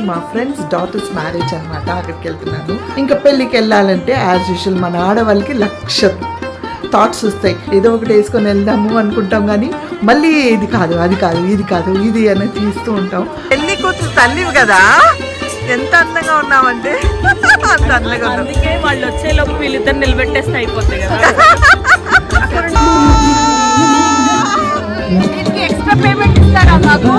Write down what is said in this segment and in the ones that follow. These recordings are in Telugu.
మా ఫ్రెండ్స్ డాటర్స్ మ్యారేజ్ అనమాట. అక్కడికి వెళ్తున్నాను. ఇంకా పెళ్ళికి వెళ్ళాలంటే యాజ్ యూజువల్ మన ఆడవాళ్ళకి లక్ష థాట్స్ వస్తాయి. ఏదో ఒకటి వేసుకొని వెళ్దాము అనుకుంటాం, కానీ మళ్ళీ ఇది కాదు అది కాదు ఇది కాదు ఇది అని తీస్తూ ఉంటాం. పెళ్లి కూతురు తల్లివి కదా, ఎంత అందంగా ఉన్నామంటే అంత అందంగా ఉన్నాం. అందుకే వాళ్ళు వచ్చేలోపు వీళ్ళిద్దరు నిలబెట్టేస్తే అయిపోతాయి కదా. ఎక్స్ట్రా పేమెంట్ ఇస్తారా మాకు?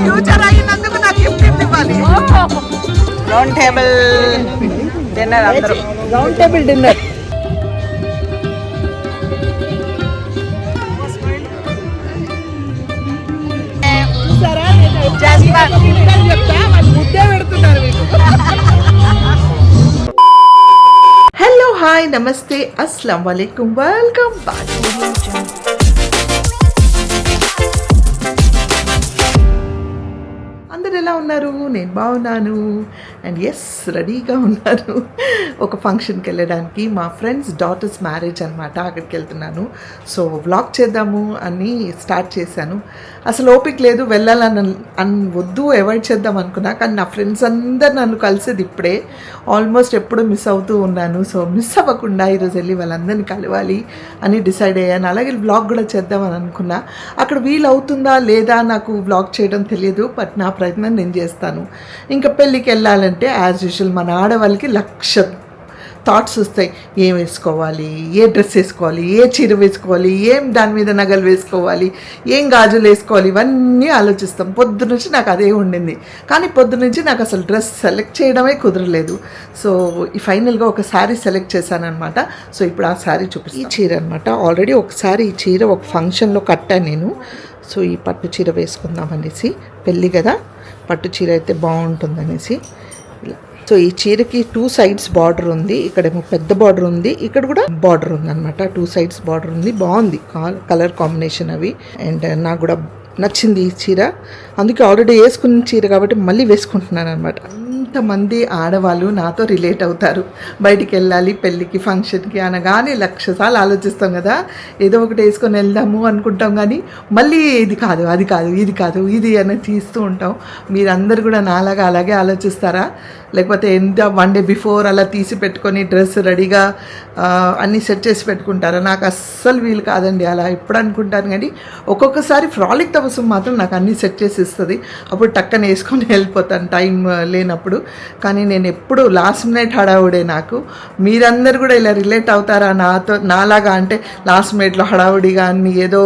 ఫ్యూచర్ అయినందుకు నాకు గిఫ్ట్ ఇవ్వాలి. రౌండ్ టేబుల్ డిన్నర్, అందరూ round table dinner. Hello, hi, నమస్తే, అస్సలం వాలేకుమ్, వెల్కమ్ బ్యాక్. అందరు ఎలా ఉన్నారు? నేను బాగున్నాను అండ్ ఎస్ రెడీగా ఉన్నాను ఒక ఫంక్షన్కి వెళ్ళడానికి. మా ఫ్రెండ్స్ డాటర్స్ మ్యారేజ్ అనమాట. అక్కడికి వెళ్తున్నాను. సో వ్లాగ్ చేద్దాము అని స్టార్ట్ చేశాను. అసలు ఓపిక లేదు, వెళ్ళాలని వద్దు, అవాయిడ్ చేద్దాం అనుకున్నా. కానీ నా ఫ్రెండ్స్ అందరు నన్ను కలిసేది ఇప్పుడే. ఆల్మోస్ట్ ఎప్పుడు మిస్ అవుతూ ఉన్నాను. సో మిస్ అవ్వకుండా ఈరోజు వెళ్ళి వాళ్ళందరినీ కలవాలి అని డిసైడ్ అయ్యాను. అలాగే వ్లాగ్ కూడా చేద్దామని అనుకున్నా. అక్కడ వీలు అవుతుందా లేదా నాకు వ్లాగ్ చేయడం తెలియదు, బట్ నా ప్రయత్నం నేను చేస్తాను. ఇంకా పెళ్ళికి వెళ్ళాలంటే యాజ్ యూజువల్ మన ఆడవాళ్ళకి లక్ష థాట్స్ వస్తాయి. ఏం వేసుకోవాలి, ఏ డ్రెస్ వేసుకోవాలి, ఏ చీర వేసుకోవాలి, ఏం దాని మీద నగలు వేసుకోవాలి, ఏం గాజులు వేసుకోవాలి, ఇవన్నీ ఆలోచిస్తాం. పొద్దు నుంచి నాకు అదే ఉండింది. కానీ పొద్దు నుంచి నాకు అసలు డ్రెస్ సెలెక్ట్ చేయడమే కుదరలేదు. సో ఈ ఫైనల్గా ఒక శారీ సెలెక్ట్ చేశాను అనమాట. సో ఇప్పుడు ఆ శారీ చూపిస్తాను. ఈ చీర అనమాట. ఆల్రెడీ ఒకసారి ఈ చీర ఒక ఫంక్షన్లో కట్టాను నేను. సో ఈ పట్టు చీర వేసుకుందాం అనేసి, పెళ్ళి కదా, పట్టు చీర అయితే బాగుంటుందనేసి ఇలా. సో ఈ చీరకి 2 sides బార్డర్ ఉంది. ఇక్కడేమో పెద్ద బార్డర్ ఉంది, ఇక్కడ కూడా బార్డర్ ఉంది అనమాట. 2 sides బార్డర్ ఉంది. బాగుంది కలర్ కాంబినేషన్ అవి. అండ్ నాకు కూడా నచ్చింది ఈ చీర. అందుకే ఆల్రెడీ వేసుకున్న చీర కాబట్టి మళ్ళీ వేసుకుంటున్నాను అనమాట. అంతమంది ఆడవాళ్ళు నాతో రిలేట్ అవుతారు. బయటికి వెళ్ళాలి పెళ్ళికి, ఫంక్షన్కి అనగానే 1,00,000 సార్లు ఆలోచిస్తాం కదా. ఏదో ఒకటి వేసుకొని వెళ్దాము అనుకుంటాం, కానీ మళ్ళీ ఇది కాదు అది కాదు ఇది కాదు ఇది అని తీస్తూ ఉంటాం. మీరందరూ కూడా నాలాగా అలాగే ఆలోచిస్తారా? లేకపోతే ఎంత 1 day బిఫోర్ అలా తీసి పెట్టుకొని డ్రెస్ రెడీగా అన్నీ సెట్ చేసి పెట్టుకుంటారా? నాకు అస్సలు వీలు కాదండి అలా. ఎప్పుడు అనుకుంటాను, కానీ ఒక్కొక్కసారి ఫ్రాలిక్ తపస్సు మాత్రం నాకు అన్నీ సెట్ చేసి ఇస్తుంది. అప్పుడు టక్కన వేసుకొని వెళ్ళిపోతాను టైం లేనప్పుడు. కానీ నేను ఎప్పుడు లాస్ట్ మినిట్ హడావుడే నాకు. మీరందరూ కూడా ఇలా రిలేట్ అవుతారా నాలాగా? అంటే లాస్ట్ మినిట్లో హడావుడిగా అన్ని ఏదో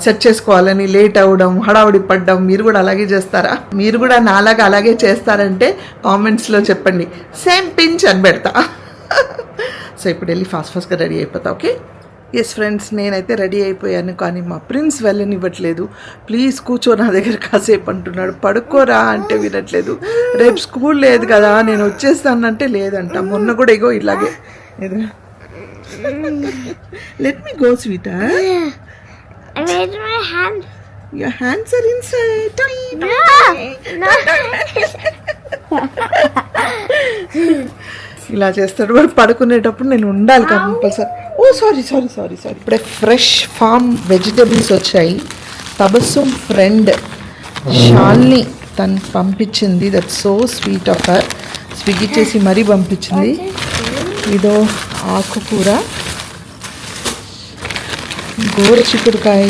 సెట్ చేసుకోవాలని లేట్ అవ్వడం, హడావుడి పడ్డం, మీరు కూడా అలాగే చేస్తారా? మీరు కూడా నాలాగా అలాగే చేస్తారంటే కామెంట్స్లో చెప్పండి. సేమ్ పించ్ అని పెడతా. సో ఇప్పుడు వెళ్ళి ఫాస్ట్గా రెడీ అయిపోతా. ఓకే, ఎస్ ఫ్రెండ్స్, నేనైతే రెడీ అయిపోయాను. కానీ మా ప్రిన్స్ వెళ్ళనివ్వట్లేదు. ప్లీజ్ కూర్చో నా దగ్గర కాసేపు అంటున్నాడు. పడుకోరా అంటే వినట్లేదు. రేపు స్కూల్ లేదు కదా, నేను వచ్చేస్తానంటే లేదంట. మొన్న కూడా ఇగో ఇలాగే. Let me go sweet. Your hands are inside. ఇలా చేస్తాడు వాడు. పడుకునేటప్పుడు నేను ఉండాలి కంపల్సరీ. Oh sorry. ఇప్పుడే ఫ్రెష్ ఫార్మ్ వెజిటబుల్స్ వచ్చాయి. తబస్సుమ్ ఫ్రెండ్ షాల్ని తను పంపించింది. That so sweet of her. Swiggy చేసి మరీ పంపించింది. ఇదో ఆకుకూర, గోరు చిక్కుడుకాయ,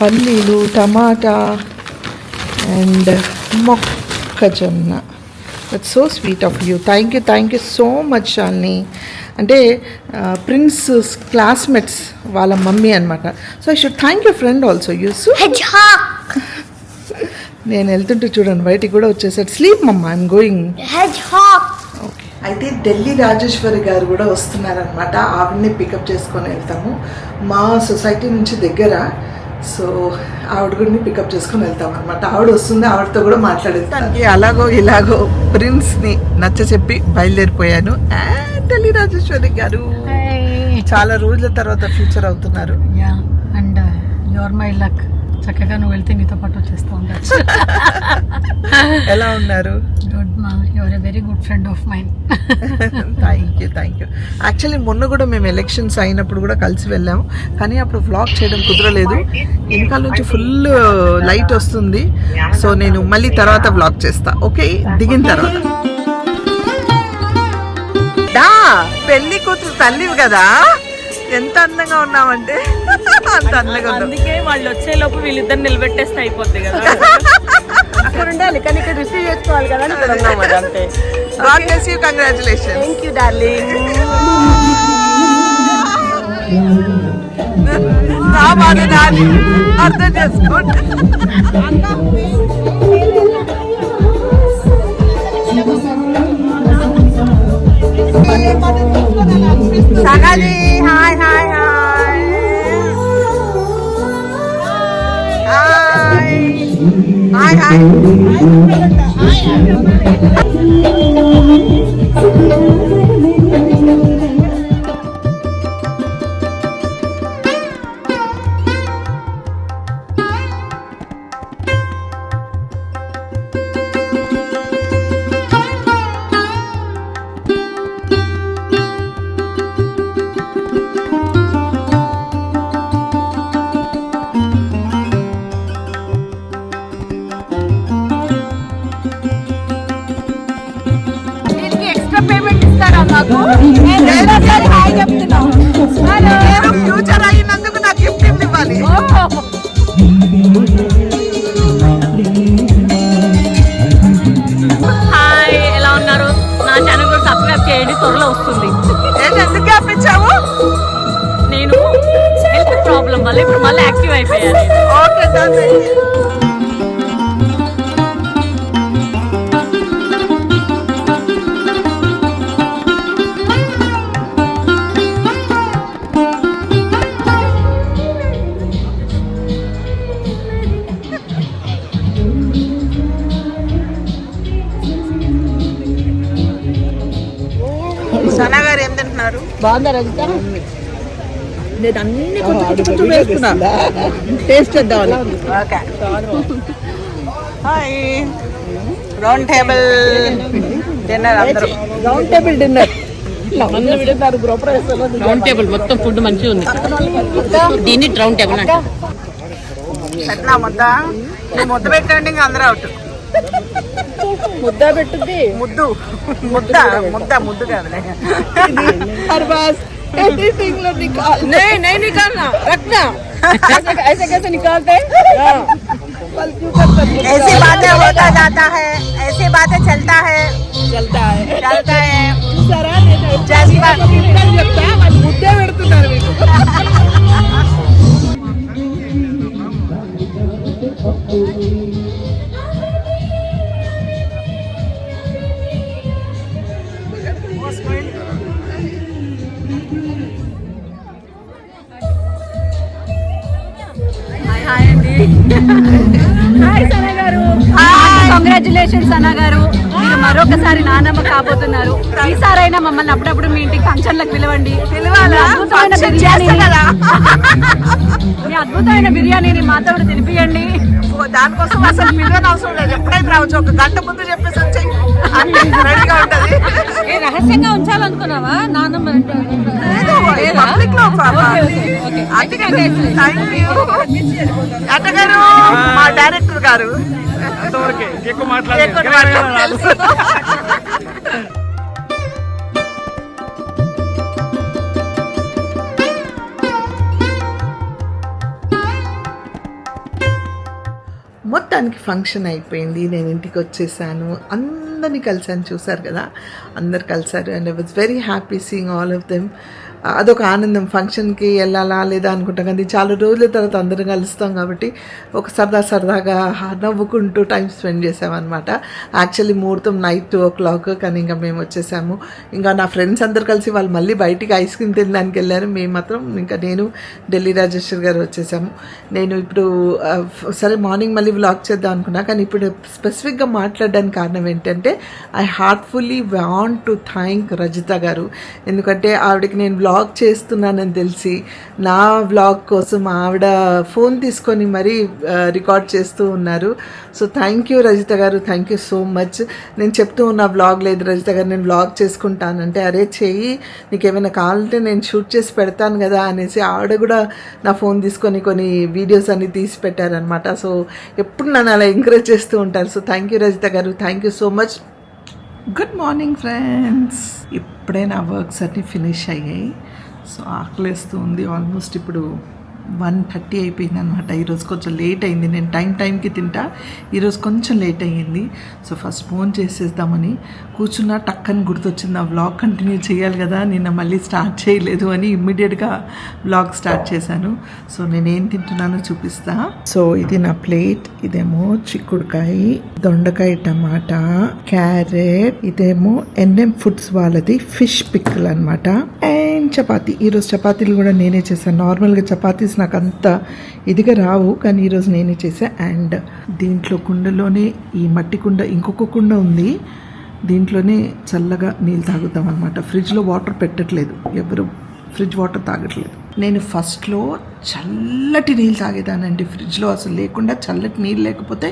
పల్లీలు, టమాటా అండ్ మొక్కజొన్న. That's so sweet of you. Thank you so much Shalni. అంటే ప్రిన్స్ క్లాస్మేట్స్ వాళ్ళ మమ్మీ అనమాట. So I should thank you friend also. యూస్ నేను వెళ్తుంటే చూడండి బయటికి కూడా వచ్చేసాడు. స్లీప్ మమ్మా, ఐఎమ్ గోయింగ్. ఓకే, అయితే ఢిల్లీ రాజేశ్వరి గారు కూడా వస్తున్నారనమాట. ఆవిడని పికప్ చేసుకొని వెళ్తాము. మా సొసైటీ నుంచి దగ్గర. సో ఆవిడ కూడా పికప్ చేసుకొని వెళ్తాం అనమాట. ఆవిడ వస్తుంది, ఆవిడతో కూడా మాట్లాడేస్తానికి. అలాగో ఇలాగో ప్రిన్స్ని నచ్చ చెప్పి బయలుదేరిపోయాను. ఢిల్లీ రాజేశ్వరి గారు చాలా రోజుల తర్వాత ఫ్యూచర్ అవుతున్నారు. And your my luck. చక్కగా నువ్వు వెళ్తే నీతో పాటు వచ్చేస్తా ఉండొచ్చు. ఎలా ఉన్నారు? గుడ్ మా, your a very good friend of mine. Thank you. Actually మొన్న కూడా మేము ఎలక్షన్స్ అయినప్పుడు కూడా కలిసి వెళ్ళాము, కానీ అప్పుడు వ్లాగ్ చేయడం కుదరలేదు. వెనకాల నుంచి ఫుల్ లైట్ వస్తుంది, సో నేను మళ్ళీ తర్వాత వ్లాగ్ చేస్తా. ఓకే, దిగిన తర్వాత. పెళ్లి కూతురు తల్లివి కదా, ఎంత అందంగా ఉన్నామంటే అంత అందంగా ఉన్నాం. అందుకే వాళ్ళు వచ్చే లోపు వీళ్ళిద్దరు నిలబెట్టేస్తే అయిపోద్ది కదా. అక్కడ ఉండాలి కానీ ఇక్కడ రిసీవ్ చేసుకోవాలి కదా అని ఇక్కడ ఉన్నాం మరి అంతే. God bless you, congratulations. Thank you darling. నా బాధ నాది, అర్థం చేసుకోండి. Sanali, hi hi hi hi hi. దీనికి ఎక్స్ట్రా పేమెంట్ ఇస్తారా మాకు? హాయ్ చెప్తున్నాం. నేను ఫ్యూచర్ అయినందుకు నాకు గిఫ్ట్ ఇవ్వాలి. హాయ్, ఎలా ఉన్నారు? నా ఛానల్ కూడా సబ్స్క్రైబ్ చేయండి, త్వరలో వస్తుంది. ఏంటి ఎందుకు గ్యాపించావు? నేను హెల్త్ ప్రాబ్లం వల్ల ఇప్పుడు మళ్ళీ యాక్టివ్ అయిపోయాను. Okay done. సనా గారు ఏం తింటున్నారు? బాగుందా రజిత? నేను అన్ని కొంచెం వేస్తున్నా, టేస్ట్ చేద్దాం. Okay, hi. Round table dinner, అందరూ round table dinner. Round table మొత్తం ఫుడ్ మంచిగా ఉంది. దీన్ని రౌండ్ టేబుల్ అంటే పెట్టినా ముద్ద, ముద్ద పెట్టండి, ఇంకా అందరూ అవుట్. ముద్ద పెట్టుద్ది. ముద్దు ముద్ద ముద్ద ముద్దు కాదులే. नहीं नहीं निकालना, रखना. ऐसे कैसे निकालते? ऐसी बातें होता जाता है, ऐसी बातें चलता है. जज्बा ముద్దే పెడుతున్నారు మీకు. హాయ్ అండి. హాయ్ సనా గారు. కంగ్రాచులేషన్స్ సనా గారు, మీరు మరొకసారి నానమ్మ కాబోతున్నారు. ఈసారైనా మమ్మల్ని అప్పుడప్పుడు మీ ఇంటికి ఫంక్షన్లకు పిలవండి. మీ అద్భుతమైన బిర్యానీని మాతో కూడా తినిపియండి. దానికోసం అసలు పిల్లలు అవసరం లేదు, ఎప్పుడైతే రావచ్చు. ఒక గంట ముందు చెప్పేసి వచ్చాయి, రెడీగా ఉంటది. రహస్యంగా ఉంచాలనుకున్నావా నానమ్మ? అట్టగారు మా డైరెక్టర్ గారు ఎక్కువ మాట్లాడారు. మొత్తానికి ఫంక్షన్ అయిపోయింది, నేను ఇంటికి వచ్చేసాను. అందరినీ కలిసాను, చూసారు కదా, అందరు కలిసారు. And I was very happy seeing all of them. అదొక ఆనందం. ఫంక్షన్కి వెళ్ళాలా లేదా అనుకుంటాం, కానీ చాలా రోజుల తర్వాత అందరం కలుస్తాం కాబట్టి ఒక సరదాగా నవ్వుకుంటూ టైం స్పెండ్ చేసామన్నమాట. యాక్చువల్లీ ముహూర్తం నైట్ 2 o'clock, కానీ ఇంకా మేము వచ్చేసాము. ఇంకా నా ఫ్రెండ్స్ అందరు కలిసి వాళ్ళు మళ్ళీ బయటికి ఐస్ క్రీమ్ తినడానికి వెళ్ళారు. మేము మాత్రం ఇంకా నేను, ఢిల్లీ రాజేశ్వర్ గారు వచ్చేసాము. నేను ఇప్పుడు సరే మార్నింగ్ మళ్ళీ వ్లాగ్ చేద్దాం అనుకున్నా, కానీ ఇప్పుడు స్పెసిఫిక్గా మాట్లాడడానికి కారణం ఏంటంటే I heartfully want to thank Rajitha గారు. ఎందుకంటే ఆవిడకి నేను వ్లాగ్ చేస్తున్నానని తెలిసి నా వ్లాగ్ కోసం ఆవిడ ఫోన్ తీసుకొని మరీ రికార్డ్ చేస్తూ ఉన్నారు. సో థ్యాంక్ యూ రజిత గారు, థ్యాంక్ యూ సో మచ్. నేను చెప్తూ ఉన్న వ్లాగ్ లేదు రజిత గారు, నేను వ్లాగ్ చేసుకుంటానంటే అరే చెయ్యి, నీకు ఏమైనా కావాలంటే నేను షూట్ చేసి పెడతాను కదా అనేసి ఆవిడ కూడా నా ఫోన్ తీసుకొని కొన్ని వీడియోస్ అన్ని తీసి పెట్టారనమాట. సో ఎప్పుడు నన్ను అలా ఎంకరేజ్ చేస్తూ ఉంటారు. సో థ్యాంక్ యూ రజిత గారు, thank you so much. Good morning friends. ఇప్పుడే నా వర్క్స్ అన్నీ ఫినిష్ అయ్యాయి. సో ఆకలేస్తూ ఉంది. ఆల్మోస్ట్ ఇప్పుడు 1:30 అయిపోయింది అనమాట. ఈరోజు కొంచెం లేట్ అయింది. నేను టైంకి తింటా, ఈరోజు కొంచెం లేట్ అయ్యింది. సో ఫస్ట్ ఫోన్ చేసేద్దామని కూర్చున్నా, టక్కని గుర్తొచ్చింది ఆ వ్లాగ్ కంటిన్యూ చేయాలి కదా, నిన్న మళ్ళీ స్టార్ట్ చేయలేదు అని ఇమ్మీడియట్గా వ్లాగ్ స్టార్ట్ చేశాను. సో నేనేం తింటున్నానో చూపిస్తా. సో ఇది నా ప్లేట్. ఇదేమో చిక్కుడుకాయ, దొండకాయ, టమాటా, క్యారెట్. ఇదేమో ఎన్ఎం ఫుడ్స్ వాళ్ళది ఫిష్ పిక్కల్ అనమాట. అండ్ చపాతీ. ఈరోజు చపాతీలు కూడా నేనే చేశాను. నార్మల్గా చపాతీస్ నాకు అంత ఇదిగా రావు, కానీ ఈరోజు నేనే చేసా. అండ్ దీంట్లో కుండలోనే, ఈ మట్టి కుండ ఇంకొక కుండ ఉంది, దీంట్లోనే చల్లగా నీళ్ళు తాగుతాం అనమాట. ఫ్రిడ్జ్లో వాటర్ పెట్టట్లేదు, ఎవరు ఫ్రిడ్జ్ వాటర్ తాగట్లేదు. నేను ఫస్ట్లో చల్లటి నీళ్ళు తాగేదానండి. ఫ్రిడ్జ్లో అసలు లేకుండా చల్లటి నీళ్ళు లేకపోతే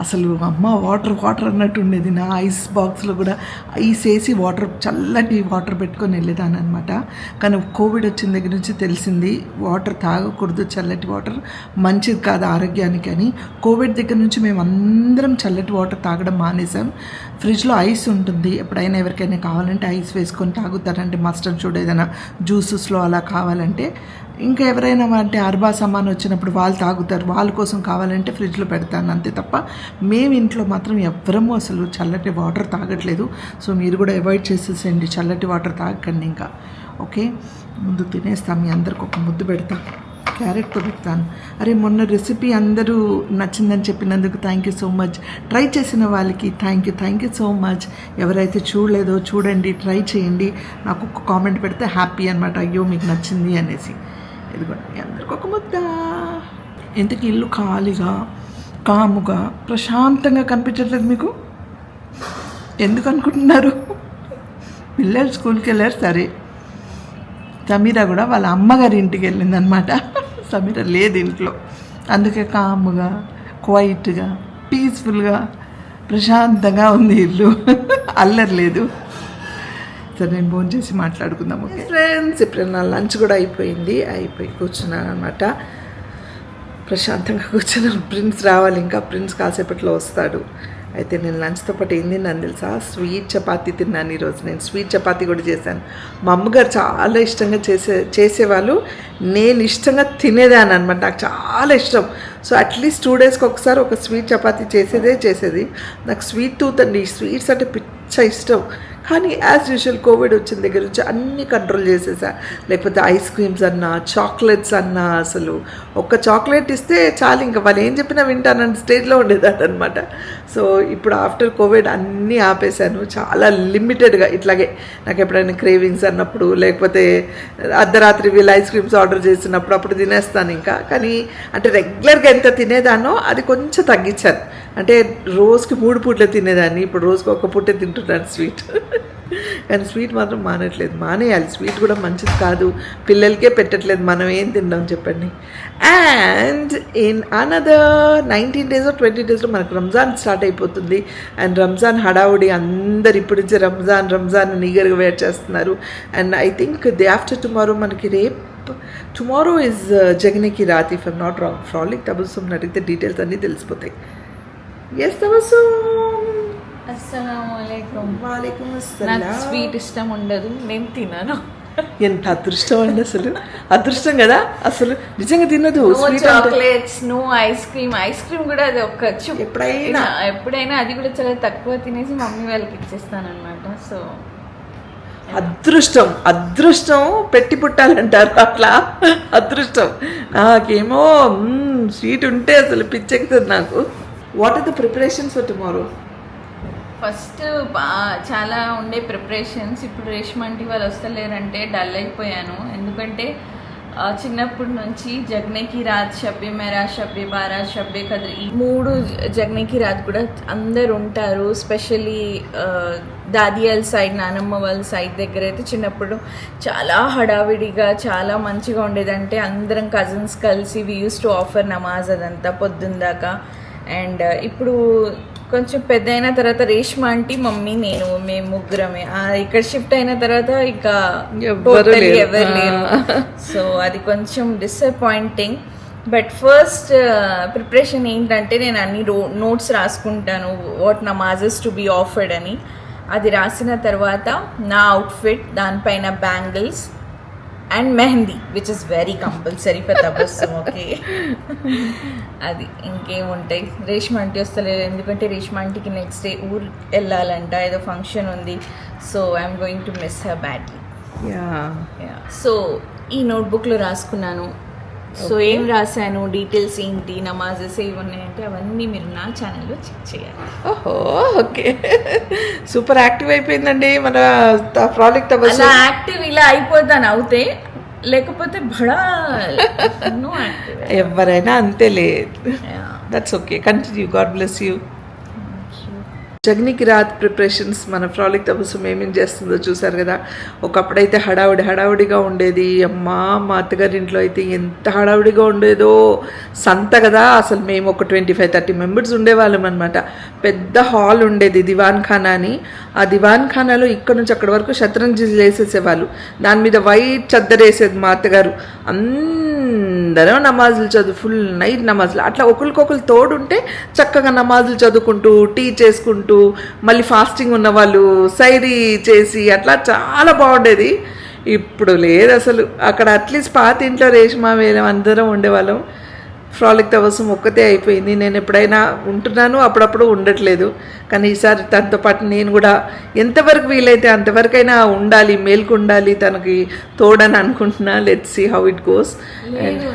అసలు అమ్మ వాటర్ అన్నట్టు ఉండేది. నా ఐస్ బాక్స్లో కూడా ఐస్ వేసి చల్లటి వాటర్ పెట్టుకొని వెళ్ళేదాన్ని అనమాట. కానీ కోవిడ్ వచ్చిన దగ్గర నుంచి తెలిసింది వాటర్ తాగకూడదు, చల్లటి వాటర్ మంచిది కాదు ఆరోగ్యానికి అని. కోవిడ్ దగ్గర నుంచి మేము అందరం చల్లటి వాటర్ తాగడం మానేసాం. ఫ్రిడ్జ్లో ఐస్ ఉంటుంది, ఎప్పుడైనా ఎవరికైనా కావాలంటే ఐస్ వేసుకొని తాగుతారంటే మస్టర్డ్ చూడ ఏదైనా జ్యూసెస్లో అలా కావాలంటే. ఇంకా ఎవరైనా అంటే అర్బా సామాన్ వచ్చినప్పుడు వాళ్ళు తాగుతారు, వాళ్ళ కోసం కావాలంటే ఫ్రిడ్జ్లో పెడతాను అంతే తప్ప మేము ఇంట్లో మాత్రం ఎవ్వరము అసలు చల్లటి వాటర్ తాగట్లేదు. సో మీరు కూడా అవాయిడ్ చేసేసేయండి, చల్లటి వాటర్ తాగకండి ఇంకా. ఓకే, ముందు తినేస్తాం, మీ అందరికి ఒక ముద్దు పెడతాం, క్యారెట్తో పెడతాను. అరే మొన్న రెసిపీ అందరూ నచ్చిందని చెప్పినందుకు thank you so much. Try చేసిన వాళ్ళకి థ్యాంక్ యూ సో మచ్. ఎవరైతే చూడలేదో చూడండి, ట్రై చేయండి, నాకు ఒక కామెంట్ పెడితే హ్యాపీ అనమాట. అయ్యో మీకు నచ్చింది అనేసి. ఇదిగోండి మీ అందరికి ఒక ముద్ద. ఇంతకీ ఇల్లు ఖాళీగా, కాముగా, ప్రశాంతంగా కనిపించట్లేదు మీకు? ఎందుకు అనుకుంటున్నారు? పిల్లలు స్కూల్కి వెళ్ళారు, సరే. సమీర కూడా వాళ్ళ అమ్మగారి ఇంటికి వెళ్ళిందనమాట. సమీర లేదు ఇంట్లో, అందుకే కామ్గా, క్వైట్గా, పీస్ఫుల్గా, ప్రశాంతంగా ఉంది ఇల్లు, అల్లరి లేదు. సరే నేను ఫోన్ చేసి మాట్లాడుకుందాం. ఓకే ఫ్రెండ్స్, ఇప్పుడు నా లంచ్ కూడా అయిపోయి కూర్చున్నాను అనమాట. ప్రశాంతంగా కూర్చున్నాను. ప్రిన్స్ రావాలి ఇంకా, ప్రిన్స్ కాసేపట్లో వస్తాడు. అయితే నేను లంచ్తో పాటు ఏం తిన్నాను తెలుసా? స్వీట్ చపాతీ తిన్నాను ఈరోజు. నేను స్వీట్ చపాతీ కూడా చేశాను. మా అమ్మగారు చాలా ఇష్టంగా చేసేవాళ్ళు, నేను ఇష్టంగా తినేదాన్ని అనమాట. నాకు చాలా ఇష్టం. సో అట్లీస్ట్ 2 డేస్కి ఒకసారి ఒక స్వీట్ చపాతీ చేసేది. నాకు స్వీట్ టూత్ అండి, స్వీట్స్ అంటే పిచ్చ ఇష్టం. కానీ యాజ్ యూజువల్ కోవిడ్ వచ్చిన దగ్గర నుంచి అన్నీ కంట్రోల్ చేసేసా. లేకపోతే ఐస్ క్రీమ్స్ అన్నా, చాక్లెట్స్ అన్నా, అసలు ఒక్క చాక్లెట్ ఇస్తే చాలు, ఇంకా వాళ్ళు ఏం చెప్పినా వింటానని స్టేజ్లో ఉండేదాన్ని అనమాట. సో ఇప్పుడు ఆఫ్టర్ కోవిడ్ అన్నీ ఆపేశాను, చాలా లిమిటెడ్గా. ఇట్లాగే నాకు ఎప్పుడైనా క్రేవింగ్స్ అన్నప్పుడు, లేకపోతే అర్ధరాత్రి వీళ్ళు ఐస్ క్రీమ్స్ ఆర్డర్ చేసినప్పుడు అప్పుడు తినేస్తాను ఇంకా. కానీ అంటే రెగ్యులర్గా ఎంత తినేదానో అది కొంచెం తగ్గించాను. అంటే రోజుకి 3 పూట్లే తినేదాన్ని, ఇప్పుడు రోజుకి 1 పూటే తింటున్నాను స్వీట్. కానీ స్వీట్ మాత్రం మానేయాలి. స్వీట్ కూడా మంచిది కాదు, పిల్లలకే పెట్టట్లేదు, మనం ఏం తిందాం చెప్పండి. And in another 19 days or 20 daysలో మనకు రంజాన్ స్టార్ట్ అయిపోతుంది. అండ్ రంజాన్ హడావుడి, అందరు ఇప్పటి నుంచే రంజాన్ ఈగర్గా వెయిట్ చేస్తున్నారు. And I think day after tomorrow మనకి టుమారో ఈజ్ జగనికి రాత్, if I'm not wrong. Frolic Tabassum అడిగితే డీటెయిల్స్ అన్నీ తెలిసిపోతాయి. ఎస్ తబస్సుమ్. అస్సలాముఅలైకుం. వాలేకుమ్ నాకు అస్సలాం. స్వీట్ ఇష్టం ఉండదు, నేను తినను. ఎంత అదృష్టం అండి, అసలు అదృష్టం కదా. అసలు నిజంగా తినదు స్వీట్ అంటే. చాక్లెట్స్, నో ఐస్ క్రీమ్ కూడా అది ఒక్క ఎప్పుడైనా అది కూడా చాలా తక్కువ తినేసి మమ్మీ వాళ్ళకి ఇచ్చేస్తాను అనమాట. సో అదృష్టం పెట్టి పుట్టాలంటారు, అట్లా అదృష్టం. నాకేమో స్వీట్ ఉంటే అసలు పిచ్చెక్కుతుంది నాకు. What are the preparations for tomorrow? First చాలా ఉండే ప్రిపరేషన్స్. ఇప్పుడు రేష్మంటి వాళ్ళు వస్తలేరంటే డల్ అయిపోయాను. ఎందుకంటే చిన్నప్పటి నుంచి జగ్నే కి రాత్, షబ్బే మెరాజ్, షబ్బే బారాత్, షబ్బే ఖద్ర్, ఈ 3 జగ్నే కి రాత్ కూడా అందరు ఉంటారు. స్పెషల్లీ దాది వాళ్ళ సైడ్, నానమ్మ వాళ్ళ సైడ్ దగ్గర అయితే చిన్నప్పుడు చాలా హడావిడిగా చాలా మంచిగా ఉండేది. అంటే అందరం కజిన్స్ కలిసి వి యూస్ టు ఆఫర్ నమాజ్ అదంతా పొద్దున్న దాకా. అండ్ ఇప్పుడు కొంచెం పెద్ద అయిన తర్వాత రేష్మా ఆంటీ, మమ్మీ, నేను, మేము ముగ్గురమే. ఇక్కడ షిఫ్ట్ అయిన తర్వాత ఇంకా ఎవరు లేరు. సో అది కొంచెం డిసప్పాయింటింగ్. బట్ ఫస్ట్ ప్రిపరేషన్ ఏంటంటే నేను అన్ని నోట్స్ రాసుకుంటాను, వాట్ నమాజెస్ టు బీ ఆఫర్డ్ అని. అది రాసిన తర్వాత నా అవుట్ఫిట్, దానిపైన bangles and mehndi, which is very compulsory for Tabassum. Okay, అది ఇంకేముంటాయి. రేష్మా ఆంటీ వస్తలేదు, ఎందుకంటే రేష్మా ఆంటీకి నెక్స్ట్ డే ఊరు వెళ్ళాలంట, ఏదో ఫంక్షన్ ఉంది. So I'm going to miss her badly. So ఈ నోట్బుక్లో రాసుకున్నాను. సో ఏం రాశాను, డీటెయిల్స్ ఏంటి, నమాజెస్ ఏవి ఉన్నాయంటే అవన్నీ మీరు నా ఛానల్లో చెక్ చేయాలి. ఓహో, ఓకే, సూపర్ యాక్టివ్ అయిపోయిందండి మన ప్రాజెక్ట్. అలా యాక్టివ్ ఇలా అయిపోతాను అవుతే, లేకపోతే బడా నో యాక్టివ్. ఎవరైనా అంతేలే. That's okay, continue. God bless you. జగ్నికి రాత్ ప్రిపరేషన్స్ మన ఫ్రాలిక్ తబస్సుమ్ ఏమేం చేస్తుందో చూసారు కదా. ఒకప్పుడైతే హడావుడిగా ఉండేది. అమ్మా, మా అత్తగారి ఇంట్లో అయితే ఎంత హడావుడిగా ఉండేదో. సంత కదా, అసలు మేము ఒక 25-30 మెంబర్స్ ఉండేవాళ్ళం అనమాట. పెద్ద హాల్ ఉండేది, దివాన్ ఖానా అని. ఆ దివాన్ ఖానాలో ఇక్కడ నుంచి అక్కడి వరకు శతరంజీలు వేసేసేవాళ్ళు. దాని మీద వైట్ చద్దరేసేది మా అత్తగారు. అందరం నమాజులు చదువు, ఫుల్ నైట్ నమాజులు. అట్లా ఒకరికొకరు తోడుంటే చక్కగా నమాజులు చదువుకుంటూ, టీ చేసుకుంటూ, మళ్ళీ ఫాస్టింగ్ ఉన్న వాళ్ళు సైరీ చేసి అట్లా చాలా బాగుండేది. ఇప్పుడు లేదు అసలు. అక్కడ అట్లీస్ట్ పాత ఇంట్లో రేష్మా వేలం అందరం ఉండేవాళ్ళం. ఫ్రాలిక్ తబస్సుమ్ ఒక్కతే అయిపోయింది. నేను ఎప్పుడైనా ఉంటున్నాను, అప్పుడప్పుడు ఉండట్లేదు. కానీ ఈసారి తనతో పాటు నేను కూడా ఎంతవరకు వీలైతే అంతవరకైనా ఉండాలి, మేల్కు ఉండాలి, తనకి తోడని అనుకుంటున్నా. Let's see how it goes. నేను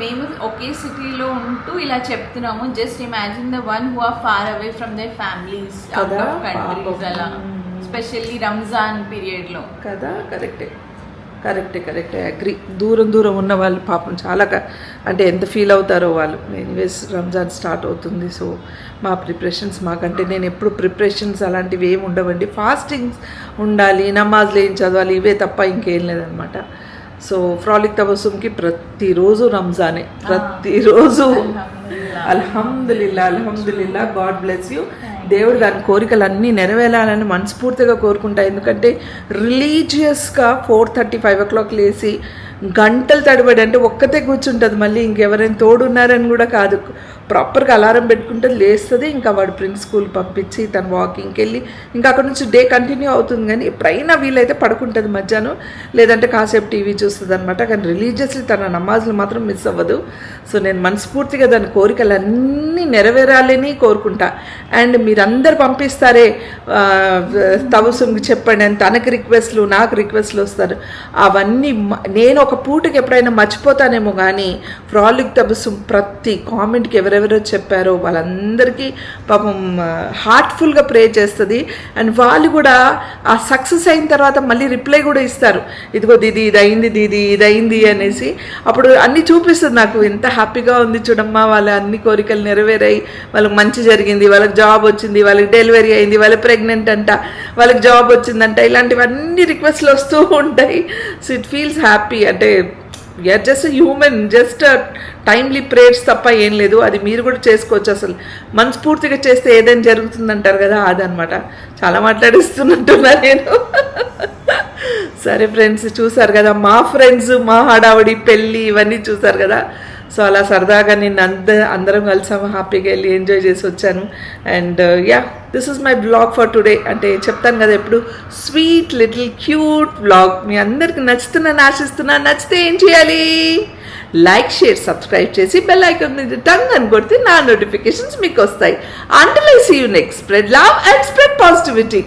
మేము ఒకే సిటీలో ఉంటూ ఇలా చెప్తున్నాము. Just imagine the one who are far away from their families, out of countries, అలా స్పెషల్లీ రంజాన్ పీరియడ్లో కదా. కరెక్టే అగ్రి. దూరం ఉన్న వాళ్ళు పాపం చాలా అంటే ఎంత ఫీల్ అవుతారో వాళ్ళు. ఎనీవేస్ రంజాన్ స్టార్ట్ అవుతుంది. సో మా ప్రిపరేషన్స్ మాకంటే, నేను ఎప్పుడు ప్రిపరేషన్స్ అలాంటివి ఏమి ఉండవండి. ఫాస్టింగ్స్ ఉండాలి, నమాజ్లు ఏం చదవాలి, ఇవే తప్ప ఇంకేం లేదనమాట. సో ఫ్రాలిక్ తబస్సుమ్కి ప్రతిరోజు రంజానే, ప్రతిరోజు. అల్హమ్దులిల్లా. God bless you. దేవుడు దాని కోరికలన్నీ నెరవేరాలని మనస్ఫూర్తిగా కోరుకుంటా. ఎందుకంటే రిలీజియస్గా 4:30-5 o'clock లేచి గంటలు తడబడి, అంటే ఒక్కతే కూర్చుంటుంది, మళ్ళీ ఇంకెవరైనా తోడున్నారని కూడా కాదు, ప్రాపర్గా అలారం పెట్టుకుంటే లేస్తుంది. ఇంకా వాడు ప్రిన్స్ స్కూల్ పంపించి తను వాకింగ్కి వెళ్ళి ఇంకా అక్కడ నుంచి డే కంటిన్యూ అవుతుంది. కానీ ఎప్పుడైనా వీలైతే పడుకుంటుంది మధ్యాహ్నం, లేదంటే కాసేపు టీవీ చూస్తుంది అనమాట. కానీ రిలీజియస్లీ తన నమాజులు మాత్రం మిస్ అవ్వదు. సో నేను మనస్ఫూర్తిగా దాని కోరికలన్నీ నెరవేరాలని కోరుకుంటా. అండ్ మీరందరు పంపిస్తారే తబస్సుమ్కి చెప్పండి అని, తనకి రిక్వెస్ట్లు, నాకు రిక్వెస్ట్లు వస్తారు. అవన్నీ నేను ఒక పూటకి ఎప్పుడైనా మర్చిపోతానేమో, కానీ ఫ్రాలిక్ తబస్సుమ్ ప్రతి కామెంట్కి ఎవరెవరో చెప్పారో వాళ్ళందరికీ పాపం హార్ట్ఫుల్గా ప్రే చేస్తుంది. అండ్ వాళ్ళు కూడా ఆ సక్సెస్ అయిన తర్వాత మళ్ళీ రిప్లై కూడా ఇస్తారు, ఇదిగో దీది ఇది అయింది అనేసి. అప్పుడు అన్నీ చూపిస్తుంది నాకు, ఎంత హ్యాపీగా ఉంది చూడమ్మా, వాళ్ళ అన్ని కోరికలు నెరవేరాయి, వాళ్ళకి మంచి జరిగింది, వాళ్ళకి జాబ్ వచ్చింది, వాళ్ళకి డెలివరీ అయింది, వాళ్ళకి ప్రెగ్నెంట్ అంట, వాళ్ళకి జాబ్ వచ్చిందంట, ఇలాంటివన్నీ రిక్వెస్ట్లు వస్తూ ఉంటాయి. So it feels happy. అంటే you're just human, just timely prayers తప్ప ఏం లేదు. అది మీరు కూడా చేసుకోవచ్చు. అసలు మనస్ఫూర్తిగా చేస్తే ఏదైనా జరుగుతుందంటారు కదా, అదనమాట. చాలా మాట్లాడిస్తున్నట్టున్నా నేను. సరే ఫ్రెండ్స్, చూసారు కదా మా ఫ్రెండ్స్, మా హడావుడి, పెళ్ళి ఇవన్నీ చూసారు కదా. సో అలా సరదాగా నేను అందరం కలిసాము, హ్యాపీగా వెళ్ళి ఎంజాయ్ చేసి వచ్చాను. And yeah, this is my blog for today. అంటే చెప్తాను కదా ఎప్పుడు, స్వీట్ లిటిల్ క్యూట్ బ్లాగ్. మీ అందరికి నచ్చుతున్నాను ఆశిస్తున్నాను. నచ్చితే ఏం చేయాలి? లైక్, షేర్, సబ్స్క్రైబ్ చేసి బెల్ ఐకాన్ మీద టంగ్ అని కొడితే నా నోటిఫికేషన్స్ మీకు వస్తాయి. Until I see you next, spread love and spread positivity.